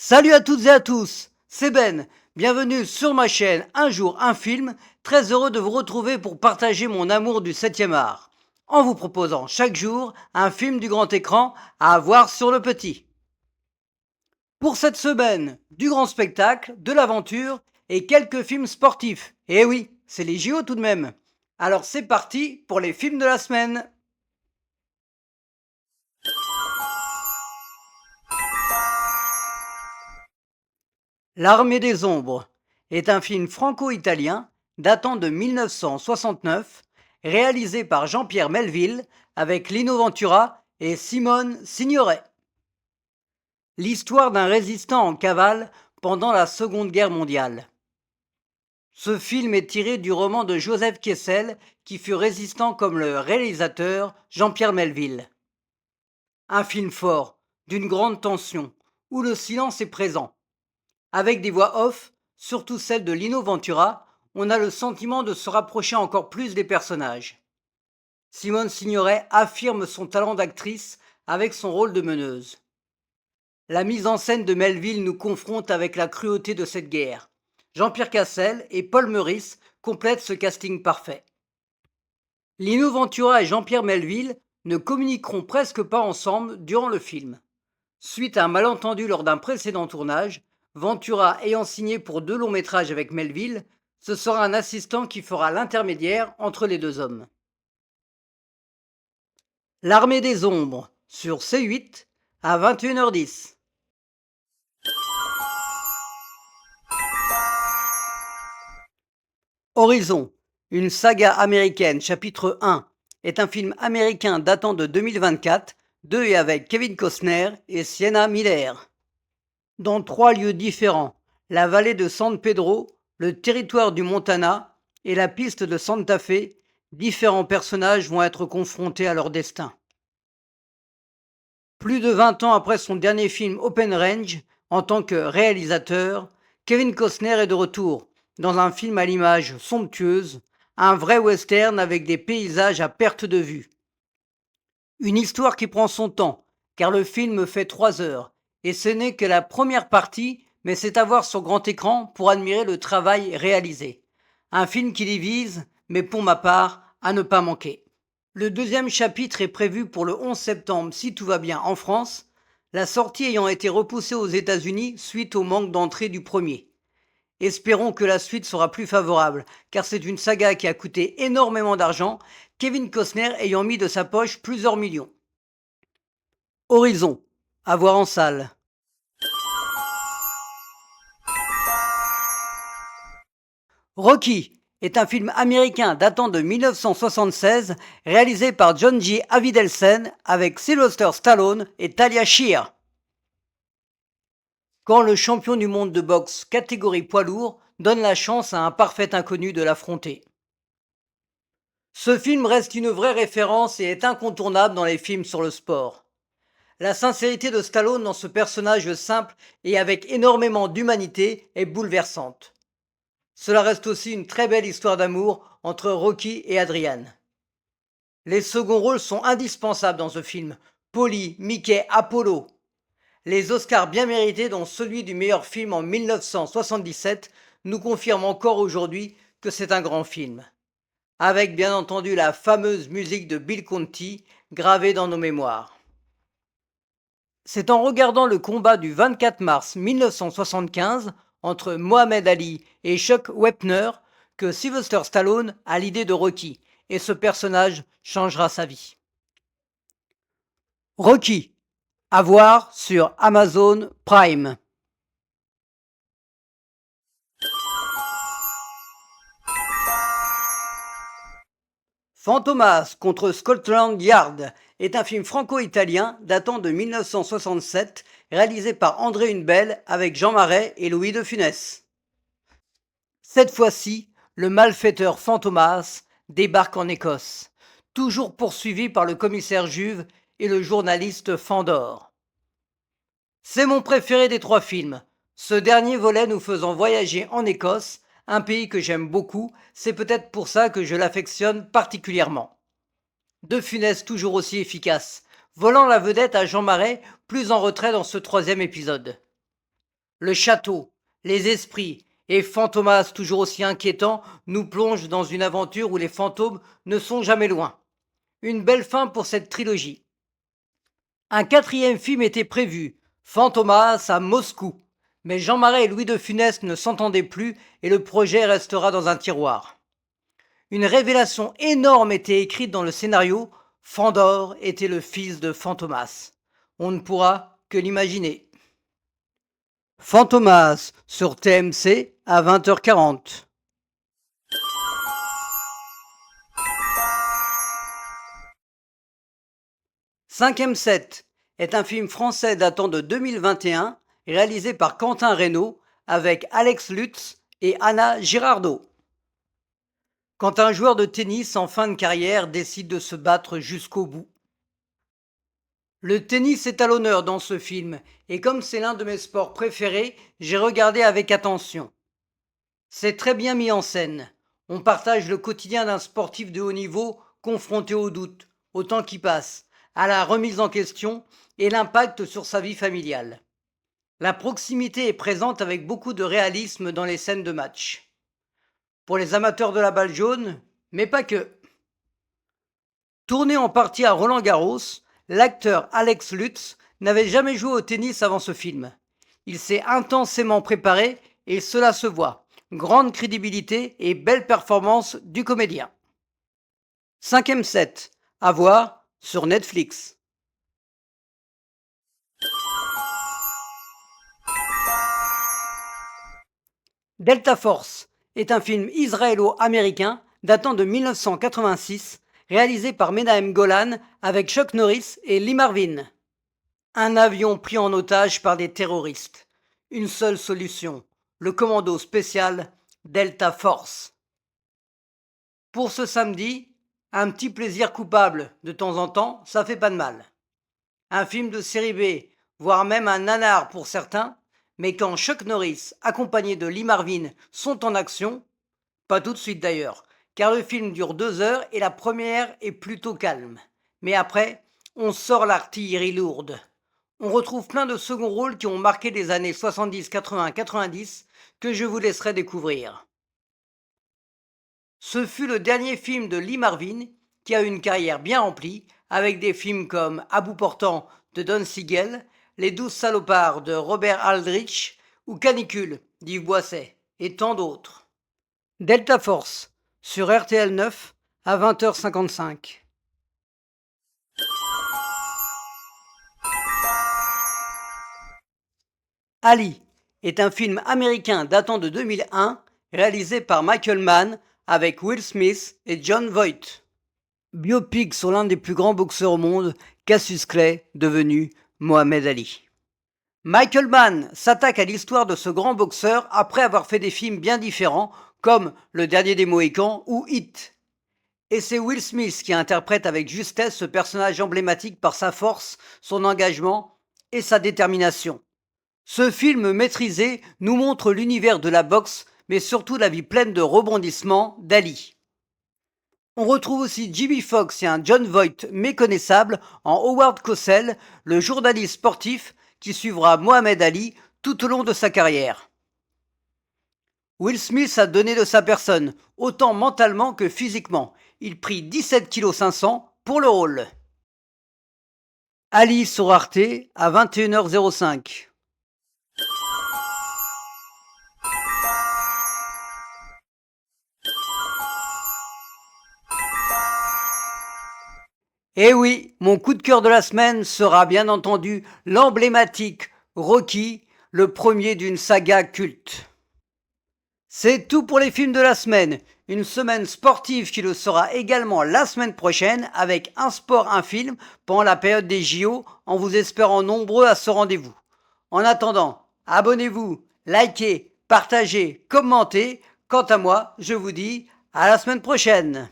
Salut à toutes et à tous, c'est Ben, bienvenue sur ma chaîne Un jour un film, très heureux de vous retrouver pour partager mon amour du 7e art, en vous proposant chaque jour un film du grand écran à voir sur le petit. Pour cette semaine, du grand spectacle, de l'aventure et quelques films sportifs. Eh oui, c'est les JO tout de même. Alors c'est parti pour les films de la semaine. L'Armée des Ombres est un film franco-italien datant de 1969, réalisé par Jean-Pierre Melville avec Lino Ventura et Simone Signoret. L'histoire d'un résistant en cavale pendant la Seconde Guerre mondiale. Ce film est tiré du roman de Joseph Kessel, qui fut résistant comme le réalisateur Jean-Pierre Melville. Un film fort, d'une grande tension, où le silence est présent. Avec des voix off, surtout celle de Lino Ventura, on a le sentiment de se rapprocher encore plus des personnages. Simone Signoret affirme son talent d'actrice avec son rôle de meneuse. La mise en scène de Melville nous confronte avec la cruauté de cette guerre. Jean-Pierre Cassel et Paul Meurice complètent ce casting parfait. Lino Ventura et Jean-Pierre Melville ne communiqueront presque pas ensemble durant le film. Suite à un malentendu lors d'un précédent tournage, Ventura ayant signé pour 2 longs métrages avec Melville, ce sera un assistant qui fera l'intermédiaire entre les deux hommes. L'Armée des Ombres, sur C8, à 21h10. Horizon, une saga américaine, chapitre 1, est un film américain datant de 2024, de et avec Kevin Costner et Sienna Miller. Dans 3 lieux différents, la vallée de San Pedro, le territoire du Montana et la piste de Santa Fe, différents personnages vont être confrontés à leur destin. Plus de 20 ans après son dernier film Open Range, en tant que réalisateur, Kevin Costner est de retour, dans un film à l'image somptueuse, un vrai western avec des paysages à perte de vue. Une histoire qui prend son temps, car le film fait 3 heures, et ce n'est que la première partie, mais c'est à voir sur grand écran pour admirer le travail réalisé. Un film qui divise, mais pour ma part, à ne pas manquer. Le 2e chapitre est prévu pour le 11 septembre si tout va bien en France, la sortie ayant été repoussée aux États-Unis suite au manque d'entrée du premier. Espérons que la suite sera plus favorable, car c'est une saga qui a coûté énormément d'argent, Kevin Costner ayant mis de sa poche plusieurs millions. Horizon, à voir en salle. Rocky est un film américain datant de 1976, réalisé par John G. Avildsen avec Sylvester Stallone et Talia Shire. Quand le champion du monde de boxe catégorie poids lourd donne la chance à un parfait inconnu de l'affronter. Ce film reste une vraie référence et est incontournable dans les films sur le sport. La sincérité de Stallone dans ce personnage simple et avec énormément d'humanité est bouleversante. Cela reste aussi une très belle histoire d'amour entre Rocky et Adrian. Les seconds rôles sont indispensables dans ce film. Paulie, Mickey, Apollo. Les Oscars bien mérités, dont celui du meilleur film en 1977, nous confirment encore aujourd'hui que c'est un grand film. Avec bien entendu la fameuse musique de Bill Conti gravée dans nos mémoires. C'est en regardant le combat du 24 mars 1975 entre Mohamed Ali et Chuck Wepner que Sylvester Stallone a l'idée de Rocky, et ce personnage changera sa vie. Rocky, à voir sur Amazon Prime. Fantomas contre Scotland Yard est un film franco-italien datant de 1967, réalisé par André Hunebelle avec Jean Marais et Louis de Funès. Cette fois-ci, le malfaiteur Fantomas débarque en Écosse, toujours poursuivi par le commissaire Juve et le journaliste Fandor. C'est mon préféré des 3 films. Ce dernier volet nous faisant voyager en Écosse, un pays que j'aime beaucoup, c'est peut-être pour ça que je l'affectionne particulièrement. De Funès toujours aussi efficace, volant la vedette à Jean Marais, plus en retrait dans ce 3e épisode. Le château, les esprits et Fantomas toujours aussi inquiétant nous plongent dans une aventure où les fantômes ne sont jamais loin. Une belle fin pour cette trilogie. Un quatrième film était prévu, Fantomas à Moscou. Mais Jean Marais et Louis de Funès ne s'entendaient plus et le projet restera dans un tiroir. Une révélation énorme était écrite dans le scénario, Fandor était le fils de Fantomas. On ne pourra que l'imaginer. Fantomas sur TMC à 20h40. Cinquième set est un film français datant de 2021, réalisé par Quentin Reynaud, avec Alex Lutz et Anna Girardot. Quand un joueur de tennis en fin de carrière décide de se battre jusqu'au bout. Le tennis est à l'honneur dans ce film, et comme c'est l'un de mes sports préférés, j'ai regardé avec attention. C'est très bien mis en scène. On partage le quotidien d'un sportif de haut niveau confronté au doute, au temps qui passe, à la remise en question et l'impact sur sa vie familiale. La proximité est présente avec beaucoup de réalisme dans les scènes de match. Pour les amateurs de la balle jaune, mais pas que. Tourné en partie à Roland-Garros, l'acteur Alex Lutz n'avait jamais joué au tennis avant ce film. Il s'est intensément préparé et cela se voit. Grande crédibilité et belle performance du comédien. Cinquième set, à voir sur Netflix. Delta Force est un film israélo-américain datant de 1986, réalisé par Menahem Golan avec Chuck Norris et Lee Marvin. Un avion pris en otage par des terroristes. Une seule solution, le commando spécial Delta Force. Pour ce samedi, un petit plaisir coupable de temps en temps, ça fait pas de mal. Un film de série B, voire même un nanar pour certains, mais quand Chuck Norris, accompagné de Lee Marvin, sont en action, pas tout de suite d'ailleurs, car le film dure 2 heures et la première est plutôt calme. Mais après, on sort l'artillerie lourde. On retrouve plein de seconds rôles qui ont marqué les années 70, 80, 90 que je vous laisserai découvrir. Ce fut le dernier film de Lee Marvin qui a eu une carrière bien remplie avec des films comme À bout portant de Don Siegel, Les 12 salopards de Robert Aldrich ou Canicule d'Yves Boisset et tant d'autres. Delta Force sur RTL 9 à 20h55. Ali est un film américain datant de 2001 réalisé par Michael Mann avec Will Smith et Jon Voight. Biopic sur l'un des plus grands boxeurs au monde, Cassius Clay, devenu Mohamed Ali. Michael Mann s'attaque à l'histoire de ce grand boxeur après avoir fait des films bien différents comme Le Dernier des Mohicans ou Hit. Et c'est Will Smith qui interprète avec justesse ce personnage emblématique par sa force, son engagement et sa détermination. Ce film maîtrisé nous montre l'univers de la boxe, mais surtout la vie pleine de rebondissements d'Ali. On retrouve aussi Jimmy Fox et un Jon Voight méconnaissable en Howard Cosell, le journaliste sportif qui suivra Mohamed Ali tout au long de sa carrière. Will Smith a donné de sa personne, autant mentalement que physiquement. Il prit 17,5 kg pour le rôle. Ali sur Arte à 21h05. Eh oui, mon coup de cœur de la semaine sera bien entendu l'emblématique Rocky, le premier d'une saga culte. C'est tout pour les films de la semaine. Une semaine sportive qui le sera également la semaine prochaine avec un sport, un film pendant la période des JO en vous espérant nombreux à ce rendez-vous. En attendant, abonnez-vous, likez, partagez, commentez. Quant à moi, je vous dis à la semaine prochaine.